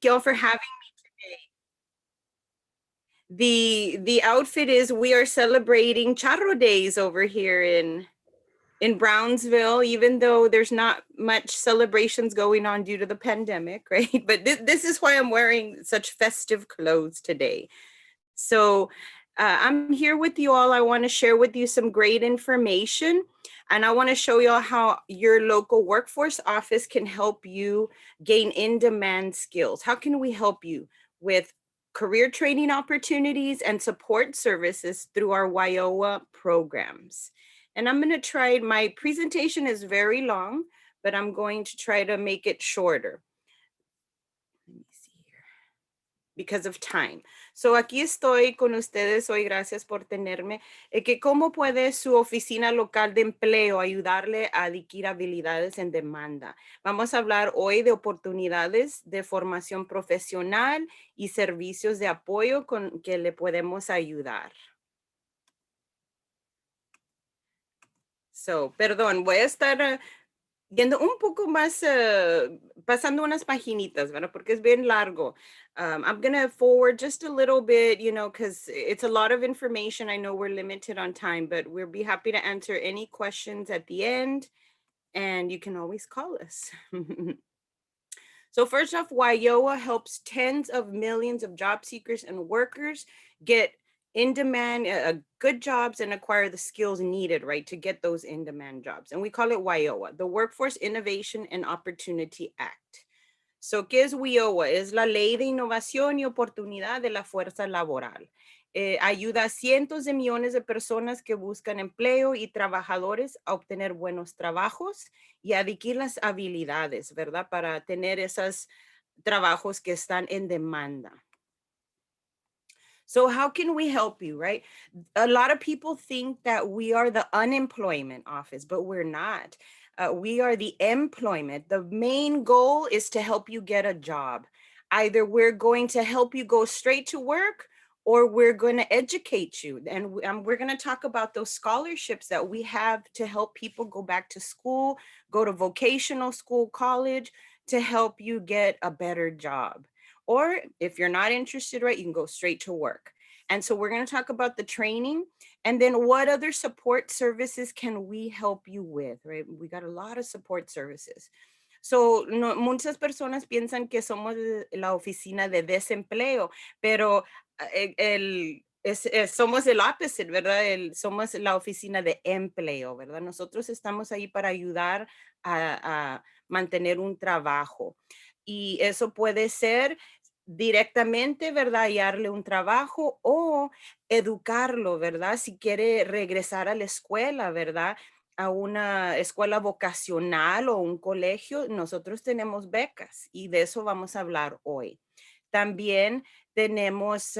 you all for having me. The outfit is we are celebrating Charro Days over here in Brownsville, even though there's not much celebrations going on due to the pandemic, right? But this is why I'm wearing such festive clothes today. So I'm here with you all. I want to share with you some great information. And I want to show you all how your local workforce office can help you gain in-demand skills. How can we help you with career training opportunities and support services through our WIOA programs? And I'm going to try, my presentation is very long, but I'm going to try to make it shorter. Let me see here. Because of time. So aquí estoy con ustedes hoy, gracias por tenerme, que cómo puede su oficina local de empleo ayudarle a adquirir habilidades en demanda. Vamos a hablar hoy de oportunidades de formación profesional y servicios de apoyo con que le podemos ayudar. So, perdón, voy a estar yendo un poco más, pasando unas paginitas, ¿verdad? Porque es bien largo. I'm going to forward just a little bit, you know, because it's a lot of information. I know we're limited on time, but we'll be happy to answer any questions at the end. And you can always call us. So first off, WIOA helps tens of millions of job seekers and workers get in-demand, good jobs and acquire the skills needed, right, to get those in-demand jobs. And we call it WIOA, the Workforce Innovation and Opportunity Act. So, ¿qué es WIOA? Es la Ley de Innovación y Oportunidad de la Fuerza Laboral. Ayuda a cientos de millones de personas que buscan empleo y trabajadores a obtener buenos trabajos y adquirir las habilidades, ¿verdad? Para tener esos trabajos que están en demanda. So how can we help you, right? A lot of people think that we are the unemployment office, but we're not. We are the employment. The main goal is to help you get a job. Either we're going to help you go straight to work or we're going to educate you. And we're going to talk about those scholarships that we have to help people go back to school, go to vocational school, college, to help you get a better job. Or if you're not interested, right, you can go straight to work. And so we're going to talk about the training and then what other support services can we help you with, right? We got a lot of support services. So no, muchas personas piensan que somos la oficina de desempleo, pero somos el opposite, ¿verdad? Somos la oficina de empleo, ¿verdad? Nosotros estamos ahí para ayudar a mantener un trabajo. Y eso puede ser directamente, ¿verdad? Hallarle un trabajo o educarlo, ¿verdad? Si quiere regresar a la escuela, ¿verdad? A una escuela vocacional o un colegio, nosotros tenemos becas y de eso vamos a hablar hoy. También tenemos,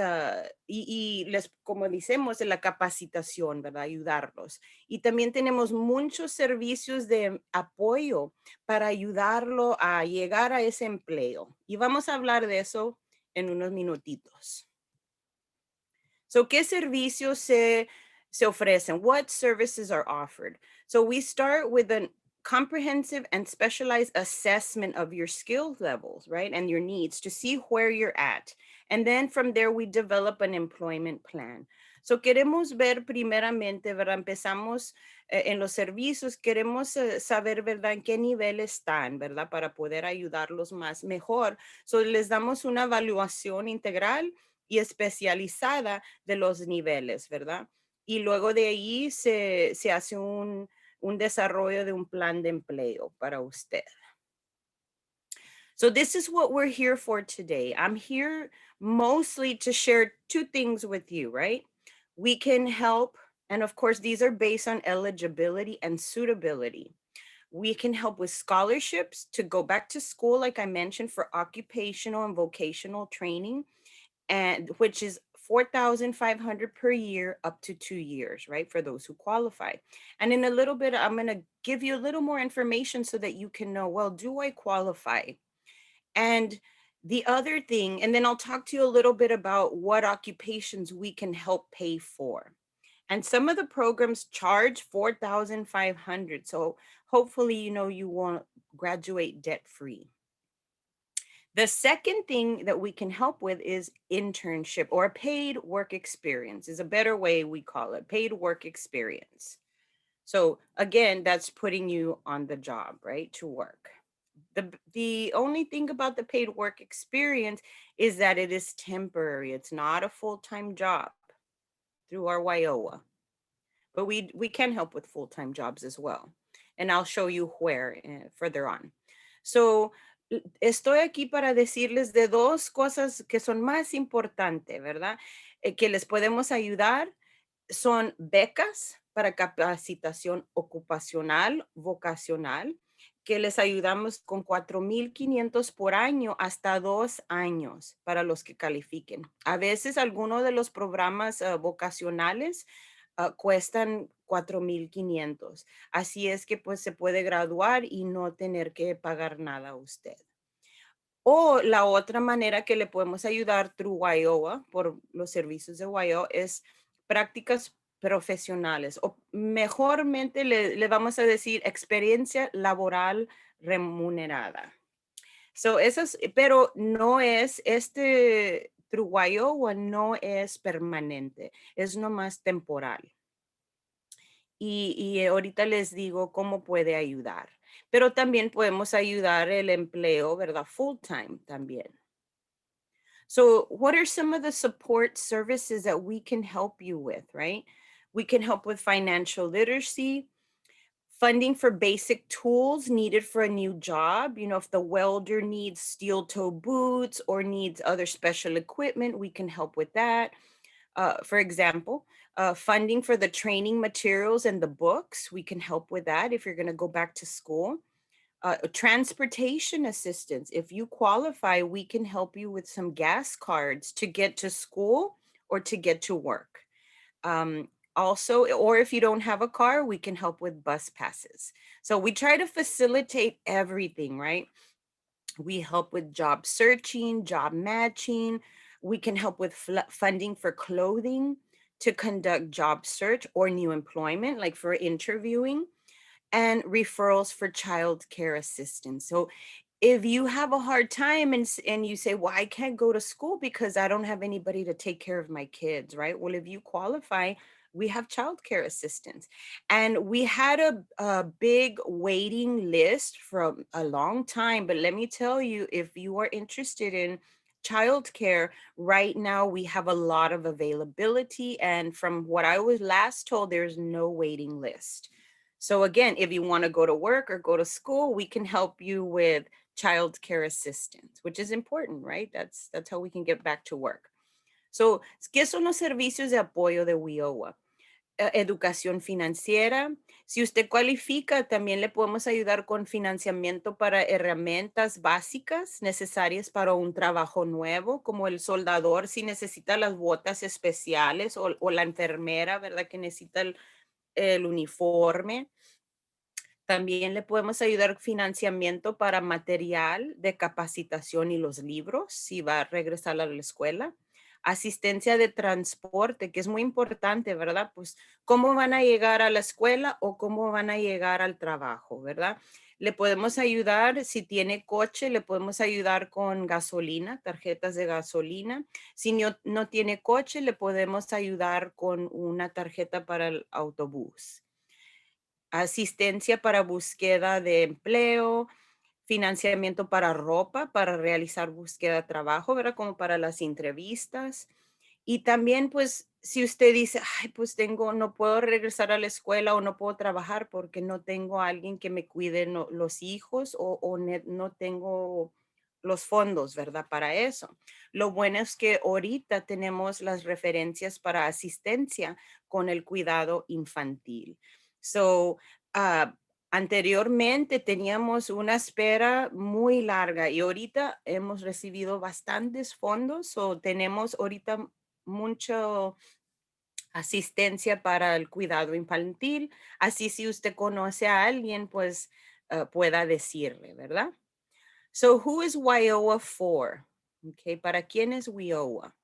como decimos, la capacitación, ¿verdad? Ayudarlos. Y también tenemos muchos servicios de apoyo para ayudarlo a llegar a ese empleo. Y vamos a hablar de eso en unos minutitos. So, ¿qué servicios se ofrecen? What services are offered? So we start with a comprehensive and specialized assessment of your skill levels, right? And your needs to see where you're at. And then from there, we develop an employment plan. So queremos ver primeramente, ¿verdad? Empezamos en los servicios, queremos saber, ¿verdad? En qué nivel están, ¿verdad? Para poder ayudarlos más mejor. So les damos una evaluación integral y especializada de los niveles, ¿verdad? Y luego de ahí se hace un desarrollo de un plan de empleo para usted. So this is what we're here for today. I'm here mostly to share two things with you, right? We can help, and of course, these are based on eligibility and suitability. We can help with scholarships to go back to school, like I mentioned, for occupational and vocational training, and which is 4,500 per year up to 2 years, right? For those who qualify. And in a little bit, I'm going to give you a little more information so that you can know, well, do I qualify? And the other thing, and then I'll talk to you a little bit about what occupations we can help pay for. And some of the programs charge 4,500. So hopefully, you know, you won't graduate debt free. The second thing that we can help with is internship or paid work experience is a better way we call it, paid work experience. So again, that's putting you on the job, right, to work. The only thing about the paid work experience is that it is temporary. It's not a full-time job through our WIOA, but we can help with full-time jobs as well. And I'll show you where further on. So, estoy aquí para decirles de dos cosas que son más importantes, ¿verdad? Que les podemos ayudar son becas para capacitación ocupacional, vocacional, que les ayudamos con 4,500 por año hasta 2 años para los que califiquen. A veces algunos de los programas vocacionales cuestan 4,500. Así es que pues se puede graduar y no tener que pagar nada a usted. O la otra manera que le podemos ayudar through WIOA, por los servicios de WIOA, es prácticas profesionales, o mejormente le vamos a decir experiencia laboral remunerada. So, pero no es, through WIOA no es permanente, es nomás temporal. Y ahorita les digo cómo puede ayudar. Pero también podemos ayudar el empleo, ¿verdad? Full time también. So, what are some of the support services that we can help you with, right? We can help with financial literacy, funding for basic tools needed for a new job. You know, if the welder needs steel toe boots or needs other special equipment, we can help with that. For example, funding for the training materials and the books, we can help with that if you're going to go back to school. Transportation assistance. If you qualify, we can help you with some gas cards to get to school or to get to work. Also, or if you don't have a car, we can help with bus passes. So we try to facilitate everything, right? We help with job searching, job matching. We can help with funding for clothing to conduct job search or new employment, like for interviewing, and referrals for child care assistance. So if you have a hard time and you say, well, I can't go to school because I don't have anybody to take care of my kids, right? Well, if you qualify, we have child care assistance. And we had a big waiting list from a long time. But let me tell you, if you are interested in child care, right now we have a lot of availability. And from what I was last told, there's no waiting list. So again, if you want to go to work or go to school, we can help you with child care assistance, which is important, right? That's how we can get back to work. So, ¿qué son los servicios de apoyo de WIOA? Educación financiera. Si usted cualifica, también le podemos ayudar con financiamiento para herramientas básicas necesarias para un trabajo nuevo, como el soldador si necesita las botas especiales o la enfermera, ¿verdad? Que necesita el uniforme. También le podemos ayudar financiamiento para material de capacitación y los libros, si va a regresar a la escuela. Asistencia de transporte, que es muy importante, ¿verdad? Pues cómo van a llegar a la escuela o cómo van a llegar al trabajo, ¿verdad? Le podemos ayudar, si tiene coche, le podemos ayudar con gasolina, tarjetas de gasolina. Si no tiene coche, le podemos ayudar con una tarjeta para el autobús. Asistencia para búsqueda de empleo, financiamiento para ropa, para realizar búsqueda de trabajo, ¿verdad? Como para las entrevistas. Y también, pues, si usted dice, ay, pues no puedo regresar a la escuela o no puedo trabajar porque no tengo a alguien que me cuide los hijos o no tengo los fondos, ¿verdad? Para eso. Lo bueno es que ahorita tenemos las referencias para asistencia con el cuidado infantil. So, anteriormente teníamos una espera muy larga y ahorita hemos recibido bastantes fondos o tenemos ahorita mucha asistencia para el cuidado infantil. Así si usted conoce a alguien, pues pueda decirle, ¿verdad? So, who is WIOA for? Okay, ¿para quién es WIOA?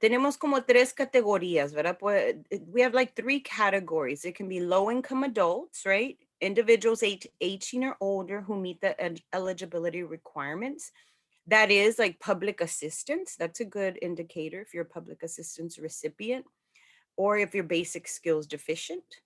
Tenemos como tres categorías, ¿verdad? We have like three categories. It can be low income adults, right? Individuals 18 or older who meet the eligibility requirements. That is like public assistance. That's a good indicator if you're a public assistance recipient or if you're basic skills deficient.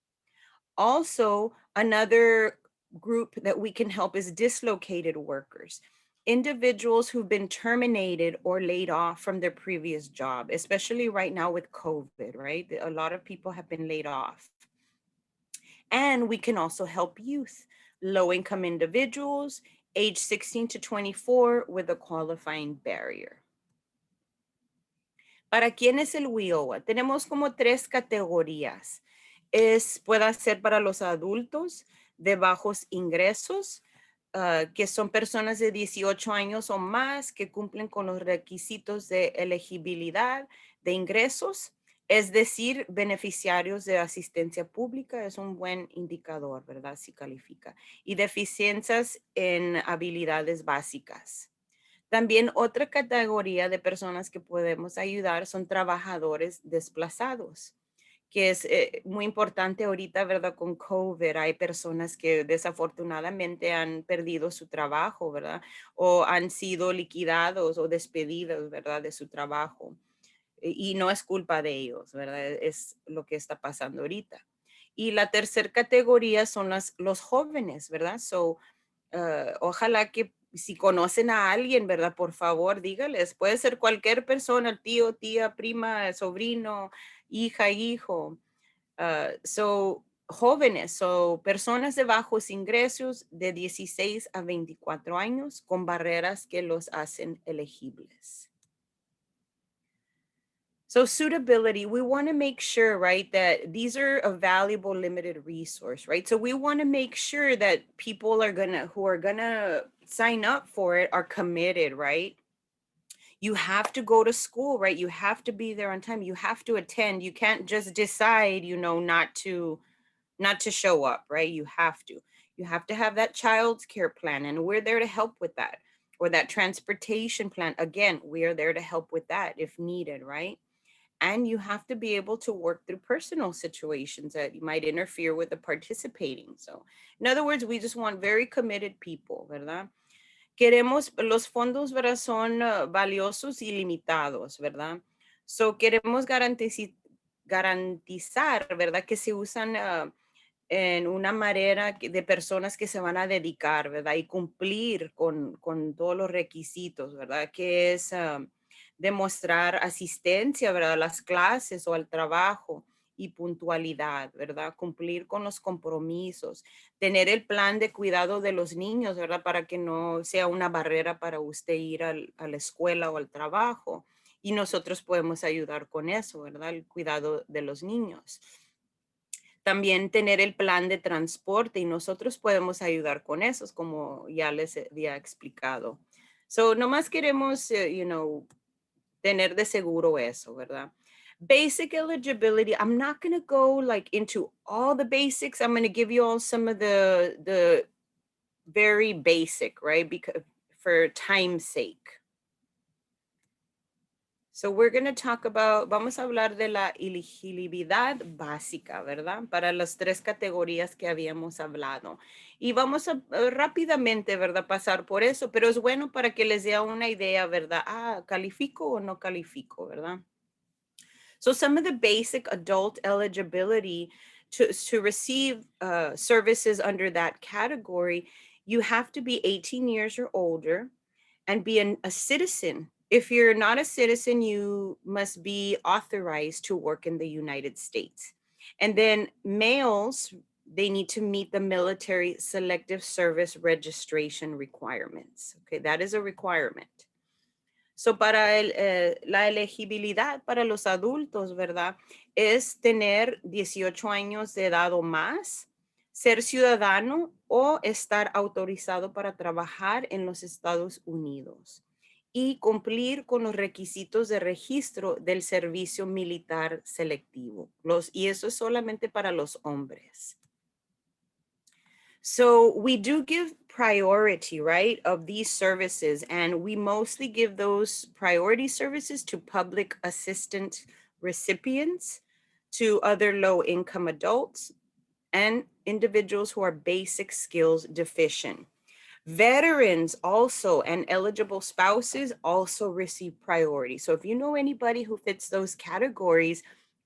Also, another group that we can help is dislocated workers, individuals who've been terminated or laid off from their previous job, especially right now with COVID, right? A lot of people have been laid off. And we can also help youth, low-income individuals, age 16 to 24 with a qualifying barrier. ¿Para quién es el WIOA? Tenemos como 3 categorías. Puede ser para los adultos de bajos ingresos, que son personas de 18 años o más que cumplen con los requisitos de elegibilidad de ingresos, es decir, beneficiarios de asistencia pública, es un buen indicador, ¿verdad? Si califica. Y deficiencias en habilidades básicas. También otra categoría de personas que podemos ayudar son trabajadores desplazados, que es muy importante ahorita, ¿verdad? Con COVID hay personas que desafortunadamente han perdido su trabajo, ¿verdad? O han sido liquidados o despedidos, ¿verdad? De su trabajo. Y no es culpa de ellos, ¿verdad? Es lo que está pasando ahorita. Y la tercera categoría son los jóvenes, ¿verdad? Ojalá que si conocen a alguien, ¿verdad? Por favor, dígales. Puede ser cualquier persona, tío, tía, prima, sobrino, hija, hijo. Jóvenes, personas de bajos ingresos de 16 a 24 años con barreras que los hacen elegibles. So suitability, we want to make sure, right, that these are a valuable limited resource, right? So we want to make sure that people who are gonna sign up for it are committed, right? You have to go to school, right? You have to be there on time. You have to attend. You can't just decide, not to show up, right? You have to. You have to have that child's care plan, and we're there to help with that. Or that transportation plan. Again, we are there to help with that if needed, right? And you have to be able to work through personal situations that might interfere with the participating. So, in other words, we just want very committed people, ¿verdad? Los fondos, ¿verdad? Son valiosos y limitados, ¿verdad? So, queremos garantizar, ¿verdad? Que se usan en una manera de personas que se van a dedicar, ¿verdad? Y cumplir con todos los requisitos, ¿verdad? Que es demostrar asistencia, ¿verdad? A las clases o al trabajo y puntualidad, ¿verdad? Cumplir con los compromisos, tener el plan de cuidado de los niños, ¿verdad? Para que no sea una barrera para usted ir a la escuela o al trabajo. Y nosotros podemos ayudar con eso, ¿verdad? El cuidado de los niños. También tener el plan de transporte y nosotros podemos ayudar con esos, como ya les había explicado. So, nomás queremos, tener de seguro eso, ¿verdad? Basic eligibility, I'm not going to go like into all the basics. I'm going to give you all some of the very basic, right? Because for time's sake. So we're going to talk about, vamos a hablar de la elegibilidad básica, ¿verdad? Para las 3 categorías que habíamos hablado. Y vamos a rápidamente, ¿verdad? Pasar por eso, pero es bueno para que les dé una idea, ¿verdad? ¿Califico o no califico, verdad? So some of the basic adult eligibility to receive services under that category, you have to be 18 years or older and be a citizen. If you're not a citizen, you must be authorized to work in the United States. And then males, they need to meet the military selective service registration requirements. Okay, that is a requirement. So para la elegibilidad para los adultos, ¿verdad? Es tener 18 años de edad o más, ser ciudadano o estar autorizado para trabajar en los Estados Unidos y cumplir con los requisitos de registro del servicio militar selectivo. Y eso es solamente para los hombres. So we do give priority, right, of these services, and we mostly give those priority services to public assistance recipients, to other low-income adults, and individuals who are basic skills deficient. Veterans also and eligible spouses also receive priority. So if you know anybody who fits those categories,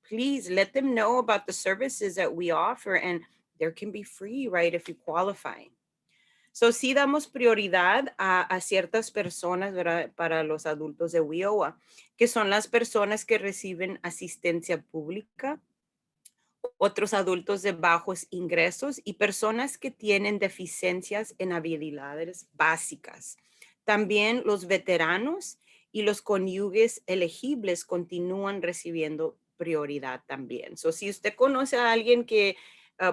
please let them know about the services that we offer, and there can be free, right, if you qualify. So sí damos prioridad a ciertas personas, ¿verdad? Para los adultos de WIOA, que son las personas que reciben asistencia pública, otros adultos de bajos ingresos y personas que tienen deficiencias en habilidades básicas. También los veteranos y los cónyuges elegibles continúan recibiendo prioridad también. So, si usted conoce a alguien que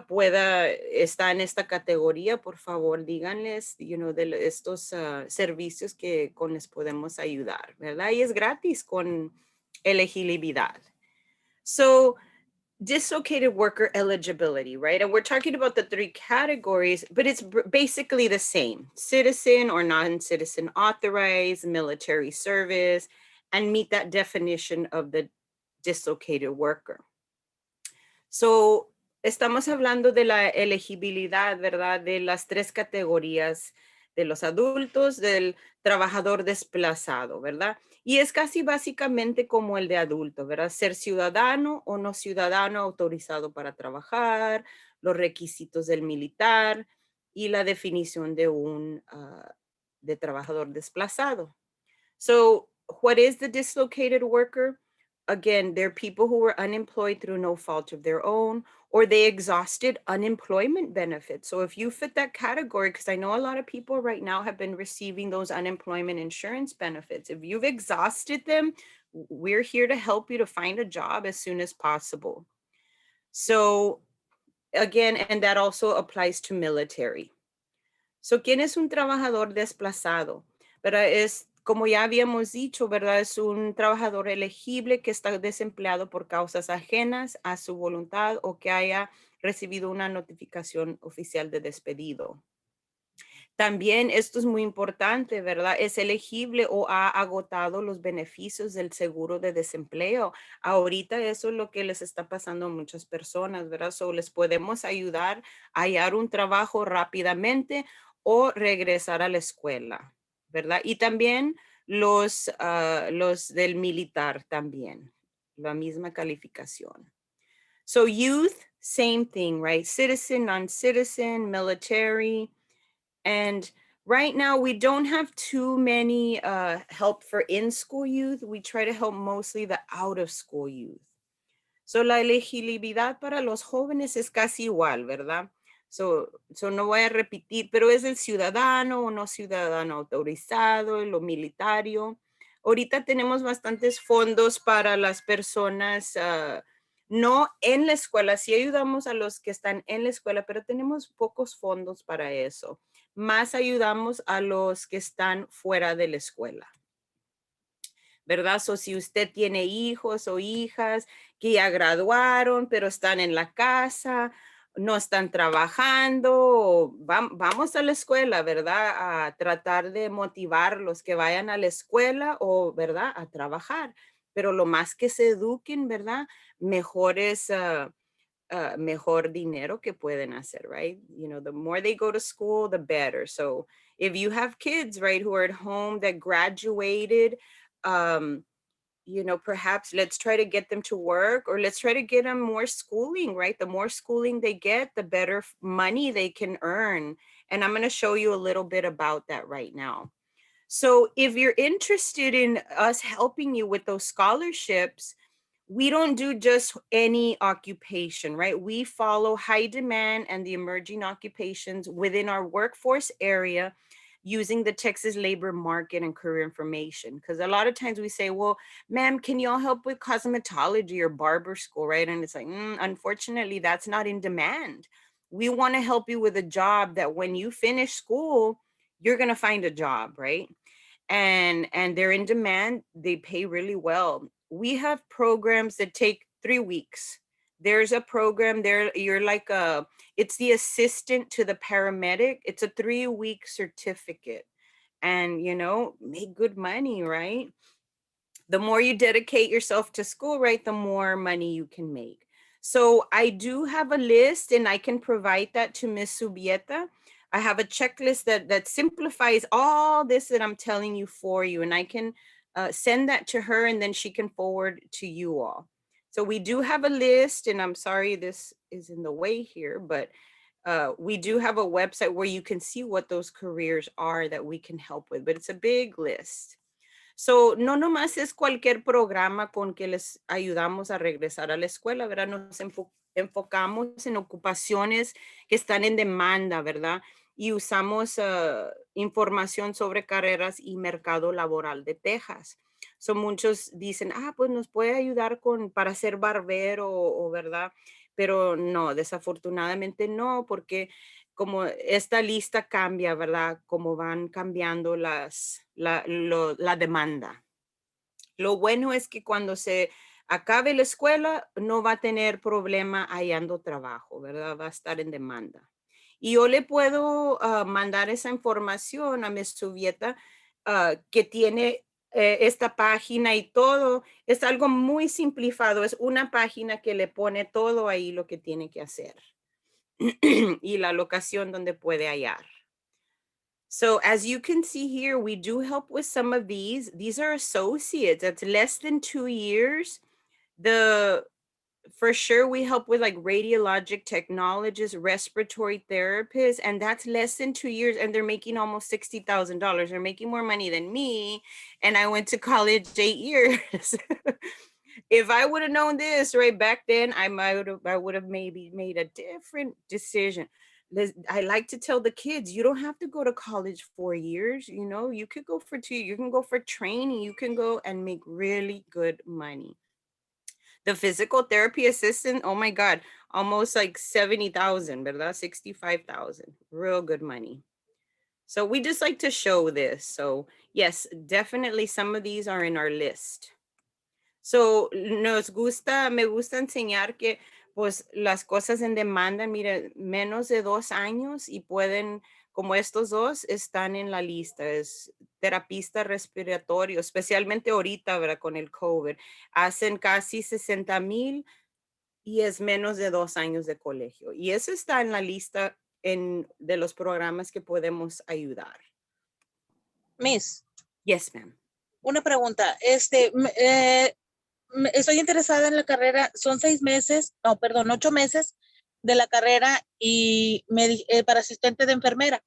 pueda estar en esta categoría, por favor, díganles, de estos servicios que con les podemos ayudar, ¿verdad? Y es gratis con elegibilidad. So, dislocated worker eligibility, right? And we're talking about the three categories, but it's basically the same: citizen or non-citizen authorized, military service, and meet that definition of the dislocated worker. So, estamos hablando de la elegibilidad, ¿verdad? De las tres categorías de los adultos, del trabajador desplazado, ¿verdad? Y es casi básicamente como el de adulto, ¿verdad? Ser ciudadano o no ciudadano autorizado para trabajar, los requisitos del militar y la definición de un de trabajador desplazado. So, what is the dislocated worker? Again, they're people who were unemployed through no fault of their own, or they exhausted unemployment benefits. So, if you fit that category, because I know a lot of people right now have been receiving those unemployment insurance benefits. If you've exhausted them, we're here to help you to find a job as soon as possible. So, again, and that also applies to military. So, ¿quién es un trabajador desplazado? ¿Verdad? Es, como ya habíamos dicho, ¿verdad? Es un trabajador elegible que está desempleado por causas ajenas a su voluntad o que haya recibido una notificación oficial de despedido. También esto es muy importante, ¿verdad? Es elegible o ha agotado los beneficios del seguro de desempleo. Ahorita eso es lo que les está pasando a muchas personas, ¿verdad? So, les podemos ayudar a hallar un trabajo rápidamente o regresar a la escuela, ¿verdad? Y también los del militar también, la misma calificación. So, youth, same thing, right? Citizen, non-citizen, military. And right now, we don't have too many help for in-school youth. We try to help mostly the out-of-school youth. So, la elegibilidad para los jóvenes es casi igual, ¿verdad? So no voy a repetir, pero es el ciudadano o no ciudadano autorizado, lo militario. Ahorita tenemos bastantes fondos para las personas no en la escuela. Sí ayudamos a los que están en la escuela, pero tenemos pocos fondos para eso. Más ayudamos a los que están fuera de la escuela, ¿verdad? So, si usted tiene hijos o hijas que ya graduaron, pero están en la casa, no están trabajando, vamos a la escuela, ¿verdad? A tratar de motivarlos que vayan a la escuela o, ¿verdad? A trabajar. Pero lo más que se eduquen, ¿verdad? Mejores mejor dinero que pueden hacer, right? The more they go to school, the better. So if you have kids, right, who are at home that graduated, um, perhaps let's try to get them to work, or let's try to get them more schooling, right? The more schooling they get, the better money they can earn. And I'm going to show you a little bit about that right now. So if you're interested in us helping you with those scholarships, we don't do just any occupation, right? We follow high demand and the emerging occupations within our workforce area using the Texas labor market and career information. Because a lot of times we say, well, ma'am, can you all help with cosmetology or barber school, right? And it's like, unfortunately, that's not in demand. We want to help you with a job that when you finish school, you're going to find a job, right? And they're in demand. They pay really well. We have programs that take 3 weeks. There's a program there, you're like it's the assistant to the paramedic. It's a 3-week certificate, and make good money, right? The more you dedicate yourself to school, right, the more money you can make. So I do have a list, and I can provide that to Miss Subieta. I have a checklist that simplifies all this that I'm telling you for you, and I can send that to her, and then she can forward to you all. So we do have a list, and I'm sorry this is in the way here, but we do have a website where you can see what those careers are that we can help with, but it's a big list. So, no nomás es cualquier programa con que les ayudamos a regresar a la escuela, ¿verdad? Nos enfocamos en ocupaciones que están en demanda, ¿verdad? Y usamos información sobre carreras y mercado laboral de Texas. So, muchos dicen, pues nos puede ayudar para ser barbero o, ¿verdad? Pero no, desafortunadamente no, porque como esta lista cambia, ¿verdad? Como van cambiando la demanda. Lo bueno es que cuando se acabe la escuela, no va a tener problema hallando trabajo, ¿verdad? Va a estar en demanda. Y yo le puedo mandar esa información a mi subieta que tiene esta página y todo. Es algo muy simplificado. Es una página que le pone todo ahí lo que tiene que hacer y la locación donde puede hallar. So as you can see here, we do help with some of these. These are associates. That's less than 2 years. For sure, we help with like radiologic technologists, respiratory therapists, and that's less than 2 years. And they're making almost $60,000. They're making more money than me. And I went to college 8 years. If I would have known this right back then, I would have maybe made a different decision. I like to tell the kids, you don't have to go to college 4 years. You could go for 2. You can go for training. You can go and make really good money. The physical therapy assistant, oh my God, almost like 70,000, ¿verdad? 65,000, real good money. So we just like to show this. So yes, definitely some of these are in our list. So, me gusta enseñar que pues las cosas en demanda, mire, menos de 2 años y pueden, como estos dos, están en la lista. Es terapista respiratorio, especialmente ahorita, ¿verdad? Con el COVID. Hacen casi 60,000 y es menos de 2 años de colegio. Y eso está en la lista de los programas que podemos ayudar. Miss, Yes, ma'am. una pregunta. Estoy interesada en la carrera. Son 8 meses de la carrera y para asistente de enfermera.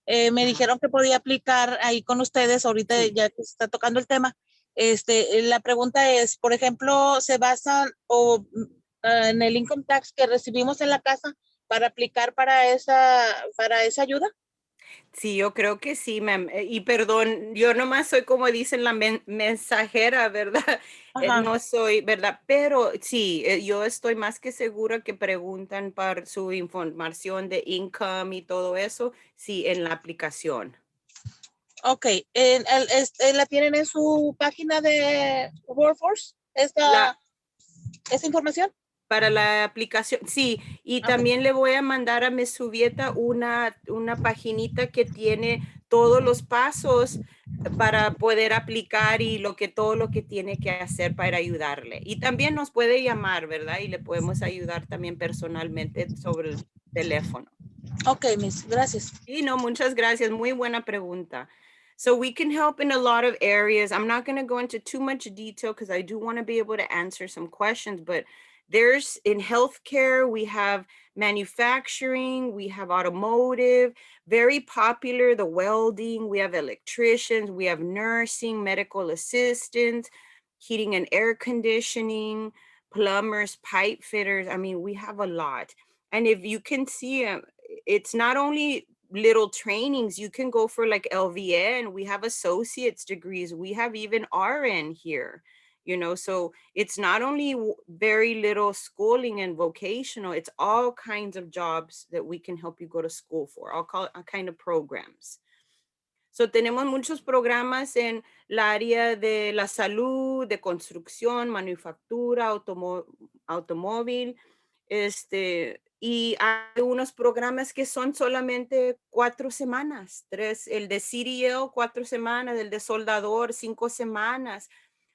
Me dijeron que podía aplicar ahí con ustedes ahorita, Sí. ya que se está tocando el tema. La pregunta es, por ejemplo, ¿se basan en el income tax que recibimos en la casa para aplicar para esa ayuda? Sí, yo creo que sí, ma'am. Y perdón, yo nomás soy como dicen la mensajera, ¿verdad? Ajá. No soy, ¿verdad? Pero sí, yo estoy más que segura que preguntan por su información de income y todo eso, sí, en la aplicación. Ok, ¿la tienen en su página de Workforce? La, ¿Esta información? para la aplicación, sí, y Ok. también le voy a mandar a mi subieta una paginita que tiene todos los pasos para poder aplicar y todo lo que tiene que hacer para ayudarle. Y también nos puede llamar, ¿verdad? Y le podemos ayudar también personalmente sobre el teléfono. Ok, Miss, gracias. Sí, no, muchas gracias. Muy buena pregunta. So we can help in a lot of areas. I'm not going to go into too much detail because I do want to be able to answer some questions, but there's in healthcare, we have manufacturing, we have automotive, very popular, the welding, we have electricians, we have nursing, medical assistants, heating and air conditioning, plumbers, pipe fitters. I mean, we have a lot. And if you can see, it's not only little trainings. You can go for like LVN. We have associate's degrees. We have even RN here, so it's not only very little schooling and vocational, it's all kinds of jobs that we can help you go to school for, all kind of programs. So tenemos muchos programas en la área de la salud, de construcción, manufactura, automóvil, y hay unos programas que son solamente 4 semanas, el de CDL 4 semanas, el de soldador 5 semanas.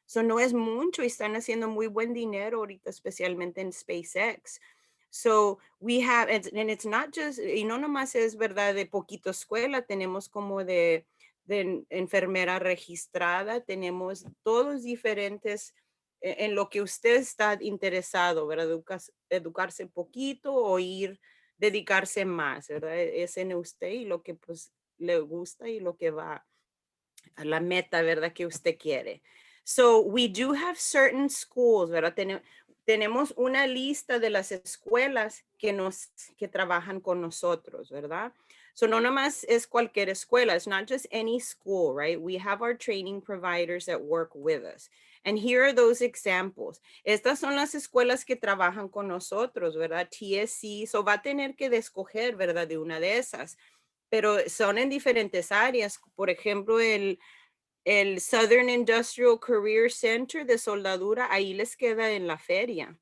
Eso no es mucho y están haciendo muy buen dinero ahorita, especialmente en SpaceX. So we have, and it's not just, y no nomás es verdad de poquito escuela, tenemos como de enfermera registrada, tenemos todos diferentes en lo que usted está interesado, ¿verdad? Educarse poquito o ir, dedicarse más, ¿verdad? Es en usted y lo que pues le gusta y lo que va a la meta, ¿verdad? Que usted quiere. So we do have certain schools, ¿verdad? Tenemos una lista de las escuelas que trabajan con nosotros, ¿verdad? So no nomás es cualquier escuela. It's not just any school, right? We have our training providers that work with us. And here are those examples. Estas son las escuelas que trabajan con nosotros, ¿verdad? TSC. So va a tener que escoger, ¿verdad? De una de esas. Pero son en diferentes áreas. Por ejemplo, el Southern Industrial Career Center de soldadura, ahí les queda en la feria.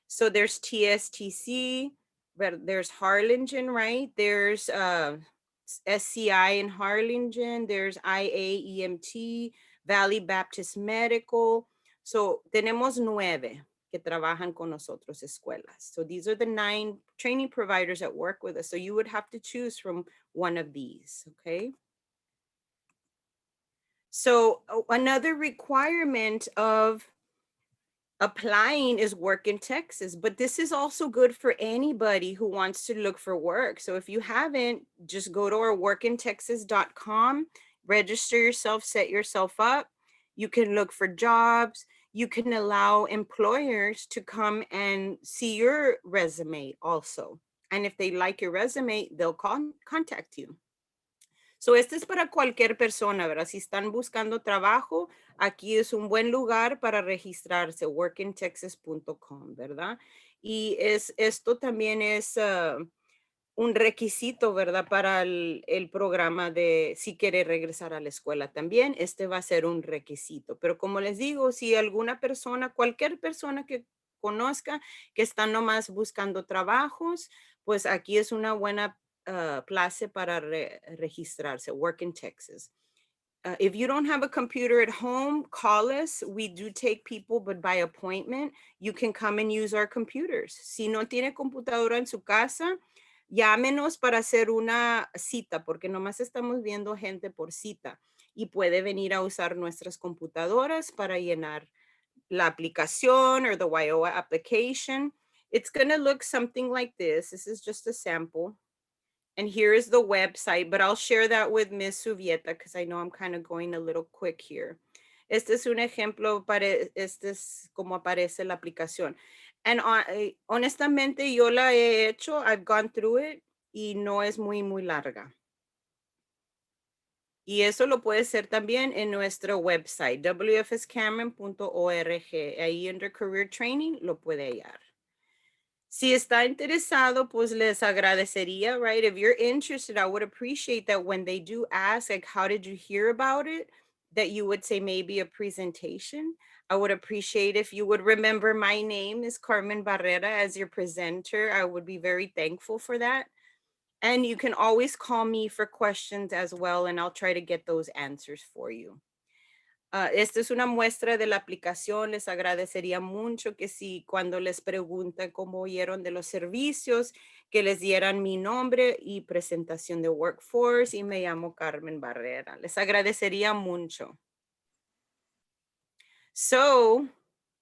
So there's TSTC, there's Harlingen, right? There's SCI in Harlingen, there's IAEMT, Valley Baptist Medical. So tenemos 9 que trabajan con nosotros escuelas. So these are the 9 training providers that work with us. So you would have to choose from one of these, okay? So another requirement of applying is work in Texas, but this is also good for anybody who wants to look for work. So if you haven't, just go to our workintexas.com, register yourself, set yourself up. You can look for jobs. You can allow employers to come and see your resume also. And if they like your resume, they'll contact you. So, este es para cualquier persona, ¿verdad? Si están buscando trabajo, aquí es un buen lugar para registrarse, workintexas.com, ¿verdad? Y esto también es un requisito, ¿verdad? Para el programa de si quiere regresar a la escuela también, este va a ser un requisito. Pero como les digo, si alguna persona, cualquier persona que conozca que está nomás buscando trabajos, pues aquí es una buena place para registrarse, Work in Texas. If you don't have a computer at home, call us. We do take people, but by appointment, you can come and use our computers. Si no tiene computadora en su casa, llámenos para hacer una cita, porque nomás estamos viendo gente por cita y puede venir a usar nuestras computadoras para llenar la aplicación or the WIOA application. It's going to look something like this. This is just a sample. And here is the website, but I'll share that with Ms. Subieta because I know I'm kind of going a little quick here. Este es un ejemplo para, este es como aparece la aplicación. And honestamente yo la he hecho, I've gone through it y no es muy larga. Y eso lo puede hacer también en nuestro website, wfscameron.org. Ahí under Career Training lo puede hallar. Si está interesado, pues les agradecería, right? If you're interested, I would appreciate that when they do ask, like, how did you hear about it? That you would say maybe a presentation. I would appreciate if you would remember my name is Carmen Barrera as your presenter. I would be very thankful for that. And you can always call me for questions as well, and I'll try to get those answers for you. Esta es una muestra de la aplicación. Les agradecería mucho que si cuando les preguntan cómo oyeron de los servicios, que les dieran mi nombre y presentación de Workforce y me llamo Carmen Barrera. Les agradecería mucho. So,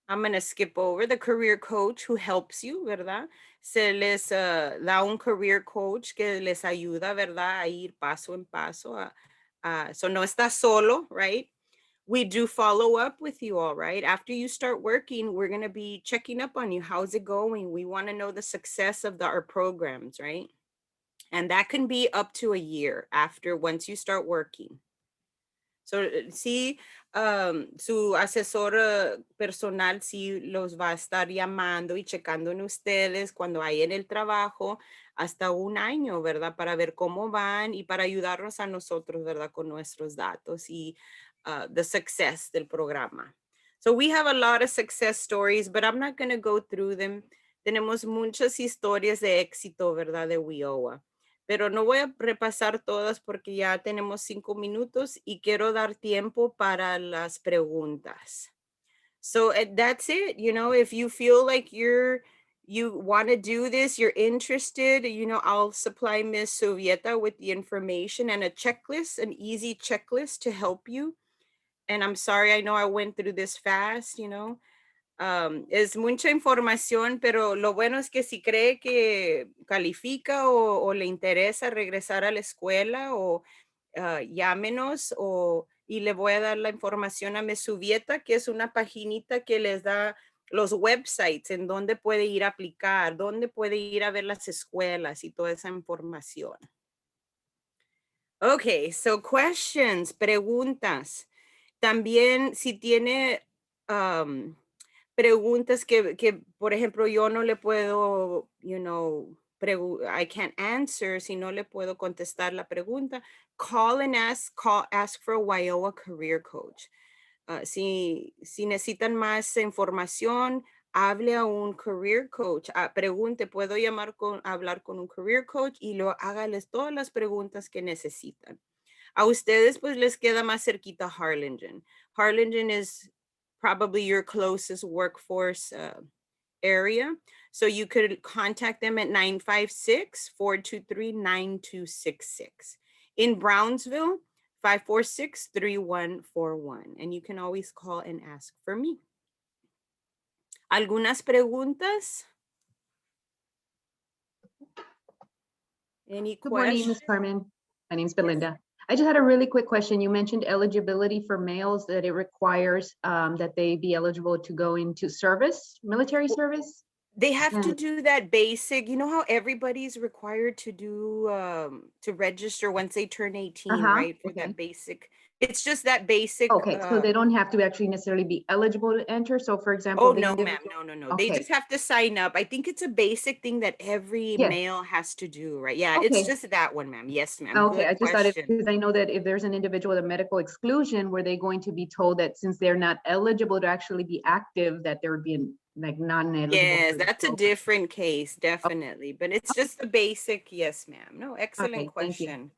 I'm going to skip over the career coach who helps you, ¿verdad? Se les da un career coach que les ayuda, ¿verdad? A ir paso en paso. So no está solo, right? We do follow up with you all, right? After you start working, we're going to be checking up on you. How's it going? We want to know the success of our programs, right? And that can be up to a year after once you start working. So, sí, su asesor personal sí los va a estar llamando y checando en ustedes cuando hay en el trabajo hasta un año, ¿verdad? Para ver cómo van y para ayudarnos a nosotros, ¿verdad? Con nuestros datos y the success del programa. So we have a lot of success stories, but I'm not going to go through them. Tenemos muchas historias de éxito, ¿verdad? De WIOA. Pero no voy a repasar todas porque ya tenemos 5 minutos y quiero dar tiempo para las preguntas. So that's it. You know, if you feel like you want to do this, you're interested, I'll supply Miss Sovieta with the information and a checklist, an easy checklist to help you. And I'm sorry, I know I went through this fast. Es mucha información, pero lo bueno es que si cree que califica o le interesa regresar a la escuela o llámenos y le voy a dar la información a Mesuvieta, que es una paginita que les da los websites en donde puede ir a aplicar, dónde puede ir a ver las escuelas y toda esa información. Okay, so questions, preguntas. También si tiene preguntas que, por ejemplo, yo no le puedo, I can't answer, si no le puedo contestar la pregunta, ask for a WIOA career coach. Si necesitan más información, hable a un career coach. Pregunte, ¿puedo hablar con un career coach? Y hágales todas las preguntas que necesitan. A ustedes pues les queda más cerquita Harlingen. Harlingen is probably your closest workforce area. So you could contact them at 956-423-9266. In Brownsville, 546-3141. And you can always call and ask for me. ¿Algunas preguntas? Any Good morning, questions? Ms. Carmen. My name is Belinda. I just had a really quick question. You mentioned eligibility for males, that it requires that they be eligible to go into service, military service? They have to do that basic, how everybody's required to do, to register once they turn 18, right? For that basic, it's just that basic. Okay, so they don't have to actually necessarily be eligible to enter. So for example, Oh, no, ma'am. No. They just have to sign up. I think it's a basic thing that every Yes. male has to do, right? Yeah, it's Okay. just that one, ma'am. Yes, ma'am. Okay, Good I just thought question. because I know that if there's an individual with a medical exclusion, were they going to be told that since they're not eligible to actually be active, that there would be like non-eligible? Yes, that's a different case, definitely. But it's just the basic, yes, ma'am. No, excellent Okay, thank you. question.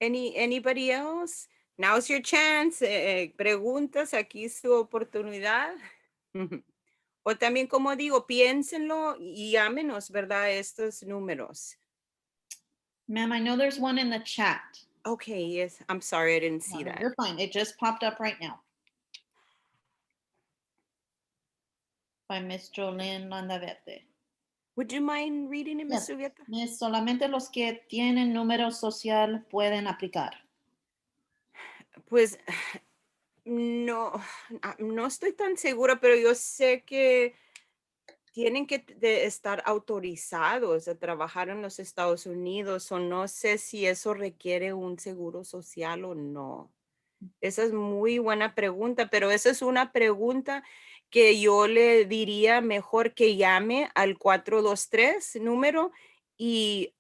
Anybody else? Now's your chance. Preguntas, aquí es su oportunidad. O también, como digo, piénsenlo y llámenos, ¿verdad? Estos números. Ma'am, I know there's one in the chat. Okay, yes. I'm sorry, I didn't see No, that. you're fine. It just popped up right now. By Miss Jolene Landaverde. Would you mind reading it, Ms. Yes. Subieta? Miss, solamente los que tienen número social pueden aplicar. Pues no estoy tan segura, pero yo sé que tienen que estar autorizados a trabajar en los Estados Unidos, o no sé si eso requiere un seguro social o no. Esa es muy buena pregunta, pero esa es una pregunta que yo le diría mejor que llame al 423 número y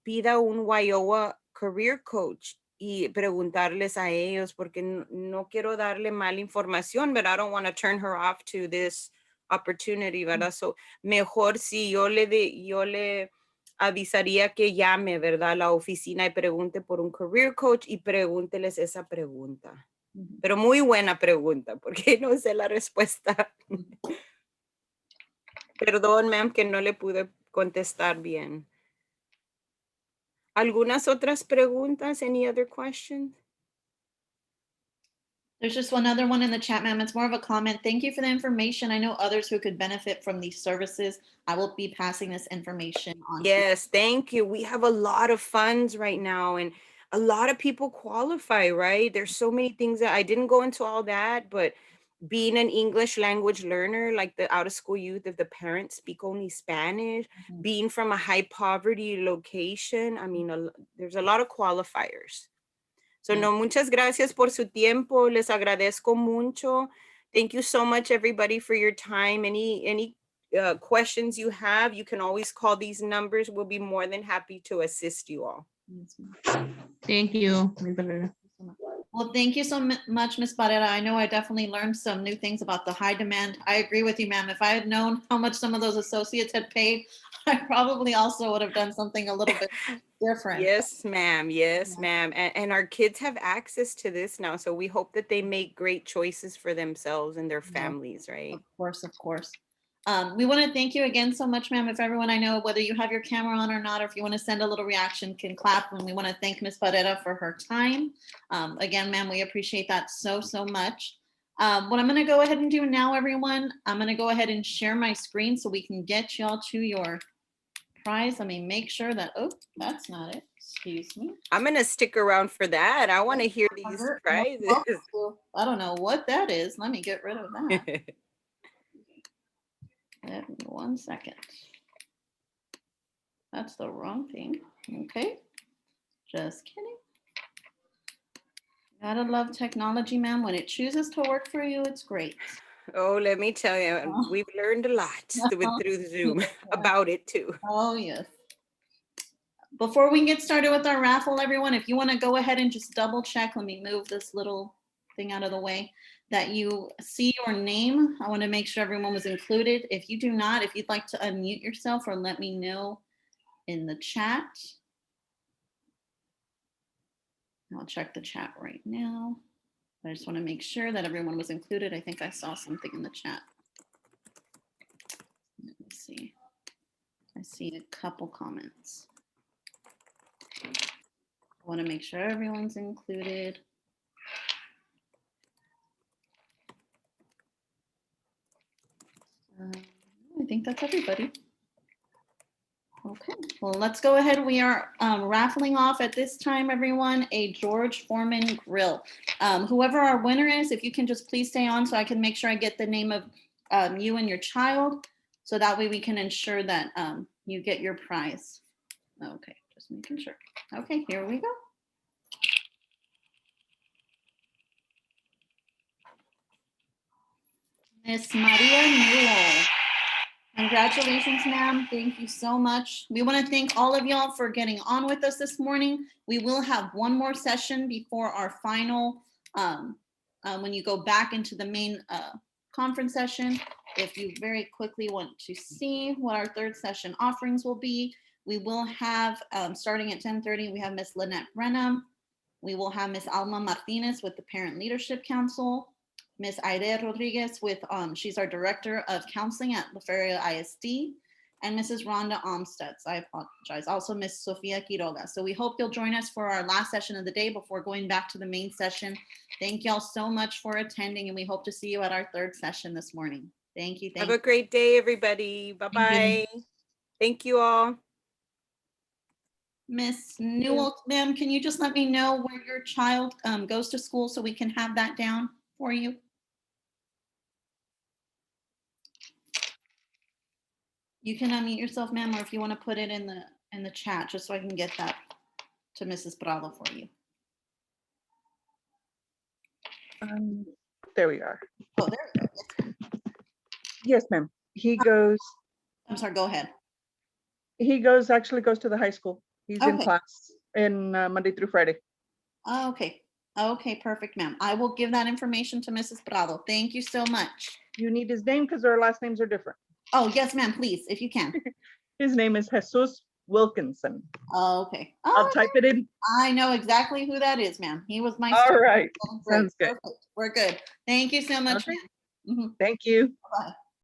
pida un WIOA Career Coach y preguntarles a ellos, porque no quiero darle mala información, but I don't want to turn her off to this opportunity, ¿verdad? So, mejor si yo le avisaría que llame, ¿verdad? A la oficina y pregunte por un career coach y pregúnteles esa pregunta. Pero muy buena pregunta, porque no sé la respuesta. Perdón, ma'am, que no le pude contestar bien. ¿Algunas otras preguntas? Any other questions? There's just one other one in the chat, ma'am. It's more of a comment. Thank you for the information. I know others who could benefit from these services. I will be passing this information on. Yes, thank you. We have a lot of funds right now, and a lot of people qualify, right? There's so many things that I didn't go into all that, but being an English language learner, like the out of school youth, if the parents speak only Spanish, being from a high poverty location, I mean, there's a lot of qualifiers. So no, muchas gracias por su tiempo. Les agradezco mucho. Thank you so much, everybody, for your time. Any questions you have, you can always call these numbers. We'll be more than happy to assist you all. Thank you. Well, thank you so much, Ms. Barrera. I know I definitely learned some new things about the high demand. I agree with you, ma'am. If I had known how much some of those associates had paid, I probably also would have done something a little bit different. Yes, ma'am. Yes, ma'am. And our kids have access to this now. So we hope that they make great choices for themselves and their families, right? Of course, of course. We want to thank you again so much, ma'am. If everyone I know, whether you have your camera on or not, or if you want to send a little reaction, can clap. And we want to thank Ms. Barrera for her time. Again, ma'am, we appreciate that so, so much. What I'm going to go ahead and do now, everyone, I'm going to go ahead and share my screen so we can get y'all to your prize. Let me make sure that, oh, that's not it. Excuse me. I'm going to stick around for that. I want to hear these prizes. I don't know what that is. Let me get rid of that. 1 second. That's the wrong thing. Okay. Just kidding. Gotta love technology, ma'am. When it chooses to work for you, it's great. Oh, let me tell you, we've learned a lot through Zoom about it too. Oh, yes. Before we get started with our raffle, everyone, if you want to go ahead and just double check, let me move this little thing out of the way, that you see your name. I want to make sure everyone was included. If you do not, if you'd like to unmute yourself or let me know in the chat. I'll check the chat right now. I just want to make sure that everyone was included. I think I saw something in the chat. Let me see. I see a couple comments. I want to make sure everyone's included. I think that's everybody. Okay, well, let's go ahead. We are raffling off at this time, everyone, a George Foreman grill. Whoever our winner is, if you can just please stay on so I can make sure I get the name of you and your child, so that way we can ensure that you get your prize. Okay, just making sure. Okay, here we go. Miss Maria Newell. Congratulations, ma'am. Thank you so much. We want to thank all of y'all for getting on with us this morning. We will have one more session before our final, when you go back into the main conference session. If you very quickly want to see what our third session offerings will be, we will have, starting at 10:30, we have Miss Lynette Brenham. We will have Miss Alma Martinez with the Parent Leadership Council. Ms. Aide Rodriguez with, she's our Director of Counseling at La Feria ISD, and Mrs. Rhonda Omstutz, I apologize, also Ms. Sofia Quiroga. So we hope you'll join us for our last session of the day before going back to the main session. Thank y'all so much for attending, and we hope to see you at our third session this morning. Thank you. Have a great day, everybody. Bye-bye. Thank you all. Miss Newell, ma'am, can you just let me know where your child goes to school so we can have that down for you? You can unmute yourself, ma'am, or if you want to put it in the chat, just so I can get that to Mrs. Bravo for you. There we are. Oh, there we go. Yes, ma'am. He goes, I'm sorry, go ahead. actually goes to the high school. He's in Okay. class in Monday through Friday. Okay. Okay, perfect, ma'am. I will give that information to Mrs. Bravo. Thank you so much. You need his name because our last names are different. Oh, yes, ma'am, please, if you can. His name is Jesus Wilkinson. Okay. I'll type it in. I know exactly who that is, ma'am. He was my All student. right. Great. Sounds good. Perfect. We're good. Thank you so much, Okay. ma'am. Thank you. Bye.